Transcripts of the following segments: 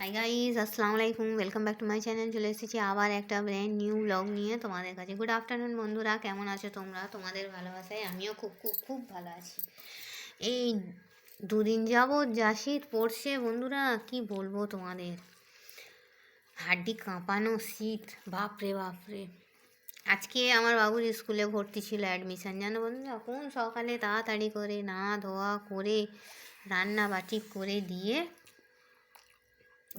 Hi guys, আসসালামু আলাইকুম। Welcome back to my channel. চলে এসেছি আবার একটা ব্র্যান্ড নিউ ব্লগ নিয়ে তোমাদের কাছে। গুড আফটারনুন বন্ধুরা, কেমন আছো তোমরা? তোমাদের ভালোবাসায় আমিও খুব খুব খুব ভালো আছি। এই দুদিন যাবৎ যা শীত পড়ছে বন্ধুরা, কি বলবো তোমাদের, হাড্ডি কাঁপানো শীত, বাপরে বাপরে। আজকে আমার বাবুর স্কুলে ভর্তি ছিল, অ্যাডমিশান, জানো বন্ধুরা। কোন সকালে তাড়াতাড়ি করে না ধোয়া করে রান্না বাটি করে দিয়ে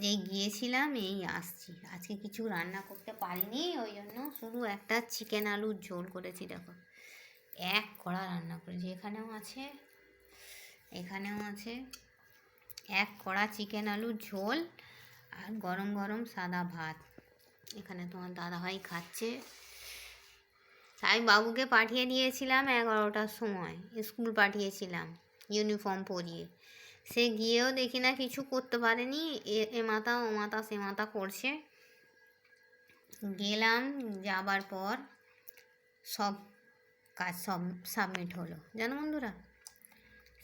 এই গিয়েছিলাম, এই আসছি। আজকে কিছু রান্না করতে পারিনি, ওই জন্য শুধু একটা চিকেন আলুর ঝোল করেছি। দেখো, এক কড়া রান্না করেছি। এখানেও আছে এক কড়া চিকেন আলুর ঝোল আর গরম গরম সাদা ভাত। এখানে তোমার দাদাভাই খাচ্ছে। আমি বাবুকে পাঠিয়ে দিয়েছিলাম 11টার সময়, স্কুল পাঠিয়েছিলাম ইউনিফর্ম পরিয়ে। সে গিয়েও দেখি না কিছু করতে পারেনি, এ মাথা ও মাথা সে মাথা করছে। গেলাম, যাবার পর সব কাজ সাবমিট হলো, জানো বন্ধুরা।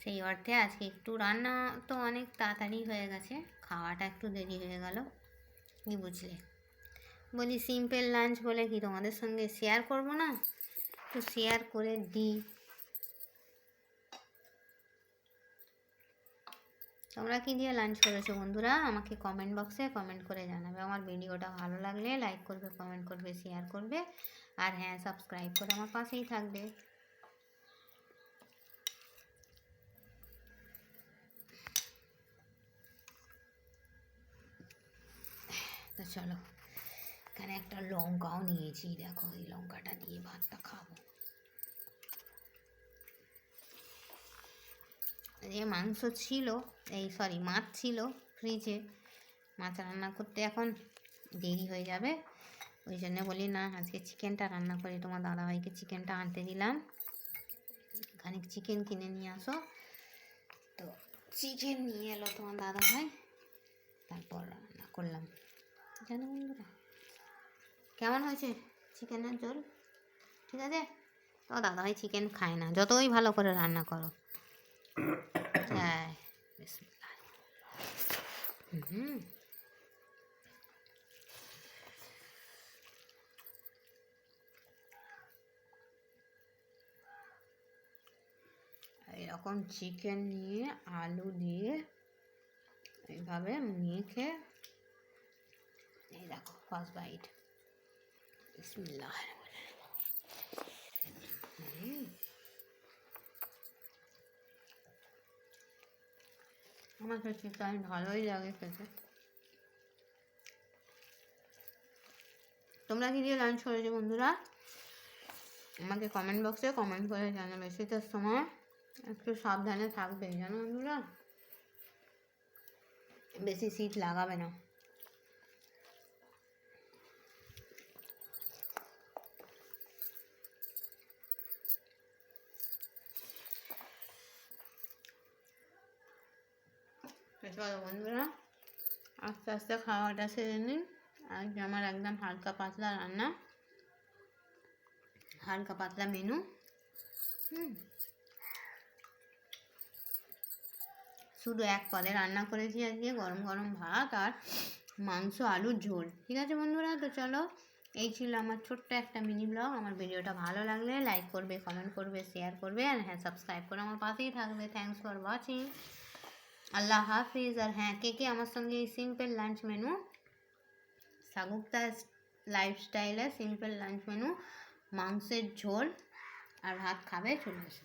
সেই অর্থে আজকে একটু রান্না তো অনেক তাড়াতাড়ি হয়ে গেছে, খাওয়াটা একটু দেরি হয়ে গেল। কি বুঝলে, বলি সিম্পল লাঞ্চ বলে কি তোমাদের সঙ্গে শেয়ার করব না? একটু শেয়ার করে দিই। তোমরা কি দিয়ে লাঞ্চ করেছো বন্ধুরা? আমাকে কমেন্ট বক্সে কমেন্ট করে জানাবে। আমার ভিডিওটা ভালো লাগলে লাইক করবে, কমেন্ট করবে, শেয়ার করবে, আর হ্যাঁ, সাবস্ক্রাইব করে আমার পাশেই থাকবে। তো চলো, এখানে একটা লঙ্কাও নিয়েছি, দেখো এই লঙ্কাটা দিয়ে ভাতটা খাবো। যে মাংস ছিল, মাছ ছিল ফ্রিজে, মাছ রান্না করতে এখন দেরি হয়ে যাবে, ওই জন্য বলি না, আজকে চিকেনটা রান্না করি। তোমার দাদাভাইকে চিকেনটা আনতে দিলাম, খানিক চিকেন কিনে নিয়ে আসো। তো চিকেন নিয়ে এলো তোমার দাদাভাই, তারপর রান্না করলাম। জানো বন্ধুরা, কেমন হয়েছে চিকেনের ঝোল? ঠিক আছে? তো দাদাভাই চিকেন খায় না, যতই ভালো করে রান্না করো। হ্যাঁ, এরকম চিকেন নিয়ে আলু দিয়ে এইভাবে মেখে, এই দেখো ফার্স্ট বাইট, বিসমিল্লাহ। আমার তো চিকেন ভালোই লাগে খেতে। তোমরা কি দিয়ে লাঞ্চ করেছো বন্ধুরা? আমাকে কমেন্ট বক্সে কমেন্ট করে জানাবে। শীতের সময় একটু সাবধানে থাকবে, জানো বন্ধুরা, বেশি শীত লাগাবে না। চলো বন্ধুরা, আস্তে আস্তে খাওয়াটা সেরে নিন। আজ আমার একদম হালকা পাতলা রান্না, হালকা পাতলা মেনু। শুধু এক পদে রান্না করেছি আজকে, গরম গরম ভাত আর মাংস আলুর ঝোল। ঠিক আছে বন্ধুরা, তো চলো, এই ছিল আমার ছোট্ট একটা মিনি ব্লগ। আমার ভিডিওটা ভালো লাগলে লাইক করবে, কমেন্ট করবে, শেয়ার করবে, আর হ্যাঁ, সাবস্ক্রাইব করে আমার পাশেই থাকবে। Thanks for watching. আল্লাহ হাফিজ। আর হ্যাঁ, কে আমার সঙ্গে এই সিম্পল লাঞ্চ মেনু, সাগুপ্তা লাইফস্টাইলের সিম্পল লাঞ্চ মেনু, মাংসের ঝোল আর ভাত খাবে, চলে আসে।